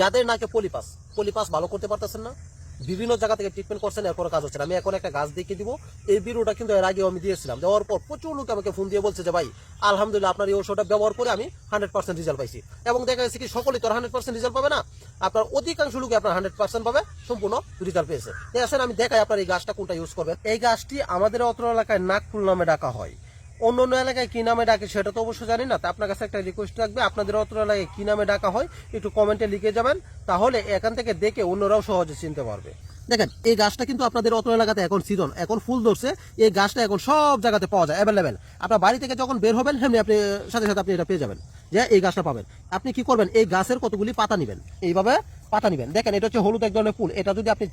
যাদের নাকে polypus polypus ভালো করতে পারতেছেন না, বিভিন্ন জায়গা থেকে ট্রিটমেন্ট করছেন, এরপরে কাজ হচ্ছে না। আমি এখন একটা গাছ দেখিয়ে দিব। এই ভিডিওটা কিন্তু এর আগেও আমি দিয়েছিলাম, দেওয়ার পর প্রচুর লোক আমাকে ফোন দিয়ে বলছে যে ভাই আলহামদুলিল্লাহ আপনার এই ওষুধটা ব্যবহার করে আমি 100% রেজাল্ট পাইছি। এবং দেখা যাচ্ছে কি সকলেই তো 100% রেজাল্ট পাবে না, আপনার অধিকাংশ লোকে আপনার 100% পাবে, সম্পূর্ণ রেজাল্ট পেয়েছে। আসেন আমি দেখাই আপনার এই গাছটা কোনটা ইউজ করবেন। এই গাছটি আমাদের অত্র এলাকায় নাকফুল নামে ডাকা হয়। অন্য অন্য এলাকায় কি নামে ডাকে সেটা তো অবশ্যই জানি না। তা আপনার কাছে একটা রিকোয়েস্ট থাকবে, আপনাদের অত্র এলাকায় কি নামে ডাকা হয় একটু কমেন্টে লিখে যাবেন, তাহলে এখান থেকে দেখে অন্যরাও সহজে চিনতে পারবে। দেখেন এই গাছটা কিন্তু আপনাদের অত্র এলাকাতে এখন সিজন, এখন ফুল ধরছে। এই গাছটা এখন সব জায়গাতে পাওয়া যায়, অ্যাভেলেবেল। আপনার বাড়ি থেকে যখন বের হবেন সেমনি আপনি সাথে সাথে আপনি এটা পেয়ে যাবেন, যে এই গাছটা পাবেন। আপনি কি করবেন, এই গাছের কতগুলি পাতা নেবেন, এইভাবে পাতা নেবেন। দেখেন এটা হচ্ছে হলুদ এক ধরনের ফুল। এটা যদি আপনি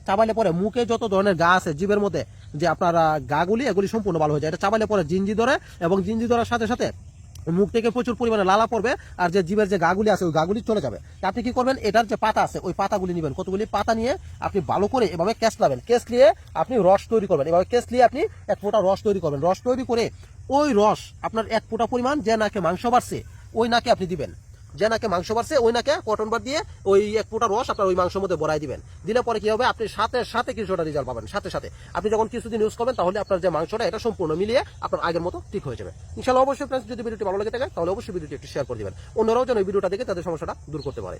চাবাইলে পরে মুখে যত ধরনের গা আছে জীবের মধ্যে, যে আপনার গাগুলি এগুলি সম্পূর্ণ ভালো হয়ে যায়। এটা চাবাইলে পরে জিঞ্জি ধরে, এবং জিঞ্জি ধরার সাথে সাথে মুখ থেকে প্রচুর পরিমাণে লালা পড়বে, আর যে জীবের যে গাগুলি আছে ওই গাগুলি চলে যাবে। আপনি কি করবেন, এটার যে পাতা আছে ওই পাতাগুলি নেবেন, কতগুলি পাতা নিয়ে আপনি ভালো করে এভাবে কেসলাবেন। কেসলিয়ে আপনি রস তৈরি করবেন। এভাবে কেসলিয়ে আপনি এক ফোঁটা রস তৈরি করবেন। রস তৈরি করে ওই রস আপনার এক ফোঁটা পরিমাণ, যে নাকে মাংস বাড়ছে ওই নাকে আপনি দিবেন। যে নাকে মাংস বাড়ছে ওই নাকে কটন বার দিয়ে ওই এক ফোঁটা রস আপনার ওই মাংসের মধ্যে ভরাই দিবেন। দিলে পরে কি হবে, আপনি সাথে সাথে কিছুটা রেজাল্ট পাবেন। সাথে সাথে আপনি যখন কিছুদিন ইউজ করবেন, তাহলে আপনার যে মাংসটা এটা সম্পূর্ণ মিলিয়ে আপনার আগের মতো ঠিক হয়ে যাবে ইনশাআল্লাহ। অবশ্যই ফ্রেন্ডস, যদি ভিডিওটি ভালো লেগে থাকে তাহলে অবশ্যই ভিডিওটি একটু শেয়ার করে দিবেন, অন্যরাও যেন এই ভিডিওটা দেখে তাদের সমস্যাটা দূর করতে পারে।